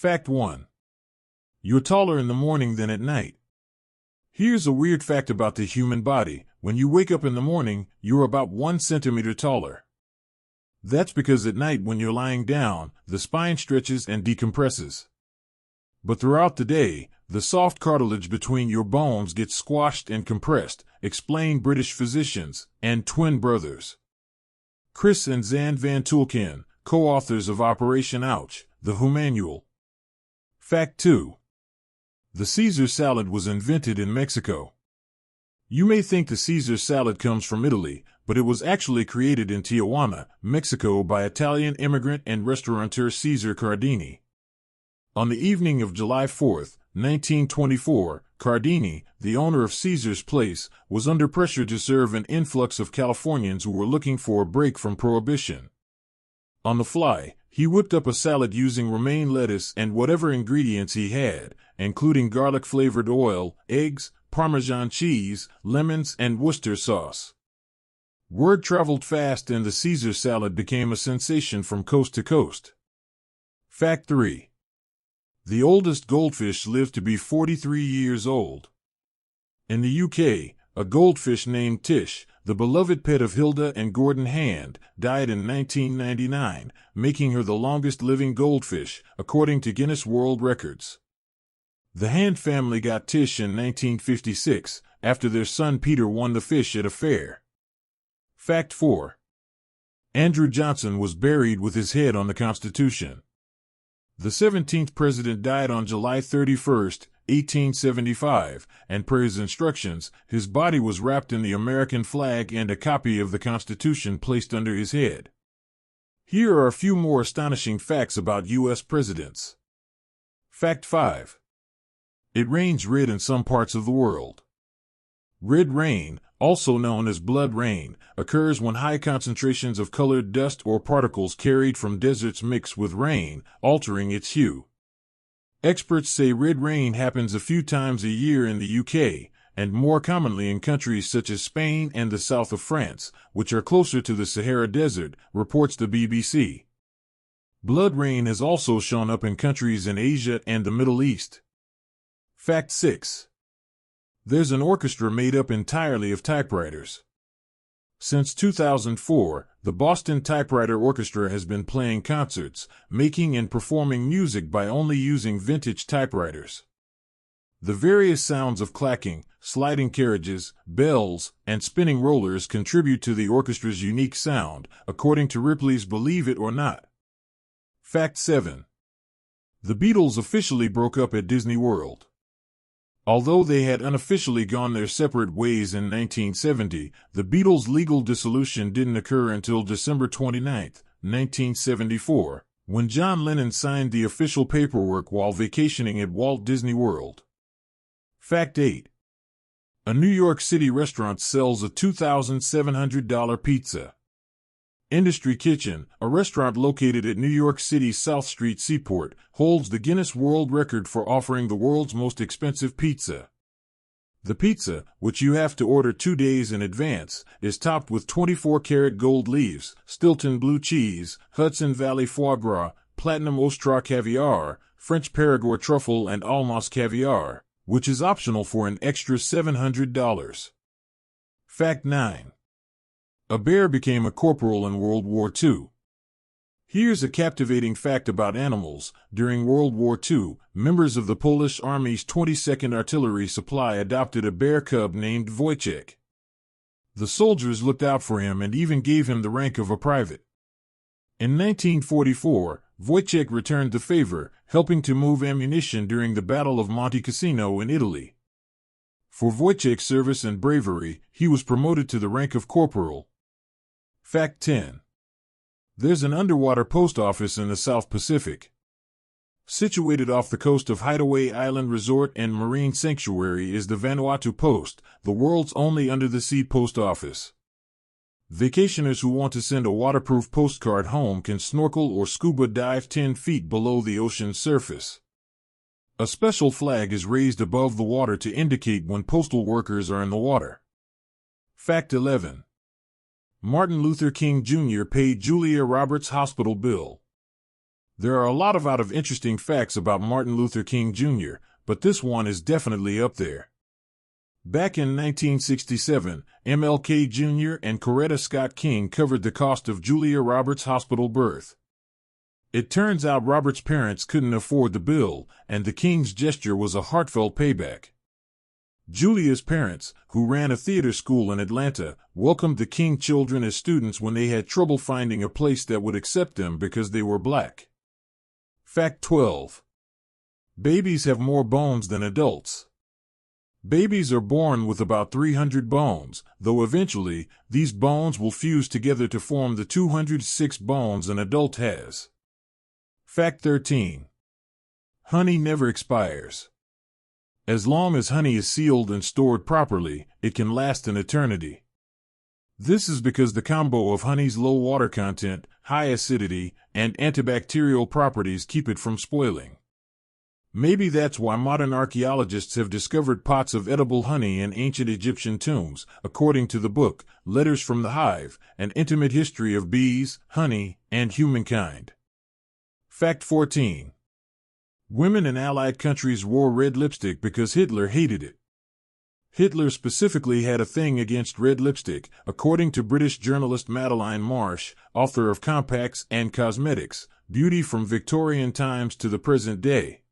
Fact 1. You're taller in the morning than at night. Here's a weird fact about the human body. When you wake up in the morning, you're about 1 centimeter taller. That's because at night when you're lying down, the spine stretches and decompresses. But throughout the day, the soft cartilage between your bones gets squashed and compressed, explain British physicians and twin brothers Chris and Zan Van Tulken, co-authors of Operation Ouch, the WHO Manual. Fact 2. The Caesar salad was invented in Mexico. You may think the Caesar salad comes from Italy, but it was actually created in Tijuana, Mexico by Italian immigrant and restaurateur Cesare Cardini. On the evening of July 4, 1924, Cardini, the owner of Caesar's Place, was under pressure to serve an influx of Californians who were looking for a break from Prohibition. On the fly, he whipped up a salad using romaine lettuce and whatever ingredients he had, including garlic-flavored oil, eggs, Parmesan cheese, lemons, and Worcester sauce. Word traveled fast and the Caesar salad became a sensation from coast to coast. Fact 3. The oldest goldfish lived to be 43 years old. In the UK, a goldfish named Tish, the beloved pet of Hilda and Gordon Hand, died in 1999, making her the longest living goldfish, according to Guinness World Records. The Hand family got Tish in 1956, after their son Peter won the fish at a fair. Fact 4. Andrew Johnson was buried with his head on the Constitution. The 17th president died on July 31, 1875, and per his instructions, his body was wrapped in the American flag and a copy of the Constitution placed under his head. Here are a few more astonishing facts about U.S. presidents. Fact 5. It rains red in some parts of the world. Red rain, also known as blood rain, occurs when high concentrations of colored dust or particles carried from deserts mix with rain, altering its hue. Experts say red rain happens a few times a year in the UK, and more commonly in countries such as Spain and the south of France, which are closer to the Sahara Desert, reports the BBC. Blood rain has also shown up in countries in Asia and the Middle East. Fact 6. There's an orchestra made up entirely of typewriters. Since 2004, the Boston Typewriter Orchestra has been playing concerts, making and performing music by only using vintage typewriters. The various sounds of clacking, sliding carriages, bells, and spinning rollers contribute to the orchestra's unique sound, according to Ripley's Believe It or Not. Fact 7. The Beatles officially broke up at Disney World. Although they had unofficially gone their separate ways in 1970, the Beatles' legal dissolution didn't occur until December 29, 1974, when John Lennon signed the official paperwork while vacationing at Walt Disney World. Fact 8. A New York City restaurant sells a $2,700 pizza. Industry Kitchen, a restaurant located at New York City's South Street Seaport, holds the Guinness World Record for offering the world's most expensive pizza. The pizza, which you have to order 2 days in advance, is topped with 24-karat gold leaves, Stilton blue cheese, Hudson Valley foie gras, platinum Ostras caviar, French Perigord truffle and Almas caviar, which is optional for an extra $700. Fact 9. A bear became a corporal in World War II. Here's a captivating fact about animals. During World War II, members of the Polish Army's 22nd Artillery Supply adopted a bear cub named Wojciech. The soldiers looked out for him and even gave him the rank of a private. In 1944, Wojciech returned the favor, helping to move ammunition during the Battle of Monte Cassino in Italy. For Wojciech's service and bravery, he was promoted to the rank of corporal. Fact 10. There's an underwater post office in the South Pacific. Situated off the coast of Hideaway Island Resort and Marine Sanctuary is the Vanuatu Post, the world's only under-the-sea post office. Vacationers who want to send a waterproof postcard home can snorkel or scuba dive 10 feet below the ocean's surface. A special flag is raised above the water to indicate when postal workers are in the water. Fact 11. Martin Luther King Jr. paid Julia Roberts' hospital bill. There are a lot of interesting facts about Martin Luther King Jr., but this one is definitely up there. Back in 1967, MLK Jr. and Coretta Scott King covered the cost of Julia Roberts' hospital birth. It turns out Roberts' parents couldn't afford the bill, and the King's gesture was a heartfelt payback. Julia's parents, who ran a theater school in Atlanta, welcomed the King children as students when they had trouble finding a place that would accept them because they were black. Fact 12. Babies have more bones than adults. Babies are born with about 300 bones, though eventually, these bones will fuse together to form the 206 bones an adult has. Fact 13. Honey never expires. As long as honey is sealed and stored properly, it can last an eternity. This is because the combo of honey's low water content, high acidity, and antibacterial properties keep it from spoiling. Maybe that's why modern archaeologists have discovered pots of edible honey in ancient Egyptian tombs, according to the book, Letters from the Hive, An Intimate History of Bees, Honey, and Humankind. Fact 14. Women in Allied countries wore red lipstick because Hitler hated it. Hitler specifically had a thing against red lipstick, according to British journalist Madeline Marsh, author of Compacts and Cosmetics, Beauty from Victorian Times to the Present Day.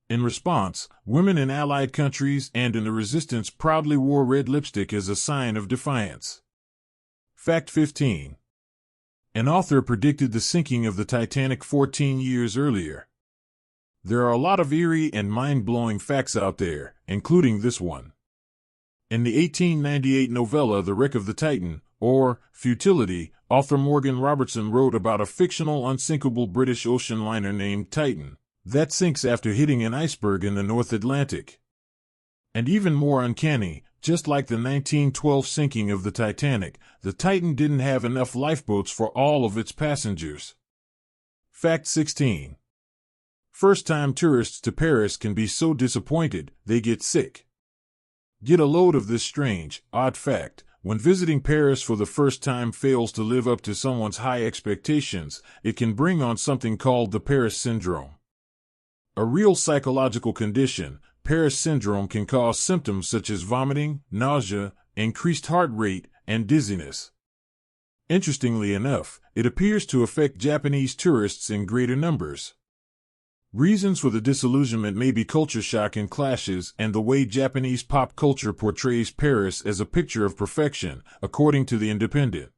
In response, women in Allied countries and in the resistance proudly wore red lipstick as a sign of defiance. Fact 15. An author predicted the sinking of the Titanic 14 years earlier. There are a lot of eerie and mind-blowing facts out there, including this one. In the 1898 novella The Wreck of the Titan, or Futility, author Morgan Robertson wrote about a fictional unsinkable British ocean liner named Titan that sinks after hitting an iceberg in the North Atlantic. And even more uncanny, just like the 1912 sinking of the Titanic, the Titan didn't have enough lifeboats for all of its passengers. Fact 16. First-time tourists to Paris can be so disappointed, they get sick. Get a load of this strange, odd fact. When visiting Paris for the first time fails to live up to someone's high expectations, it can bring on something called the Paris syndrome. A real psychological condition, Paris syndrome can cause symptoms such as vomiting, nausea, increased heart rate, and dizziness. Interestingly enough, it appears to affect Japanese tourists in greater numbers. Reasons for the disillusionment may be culture shock and clashes and the way Japanese pop culture portrays Paris as a picture of perfection, according to The Independent.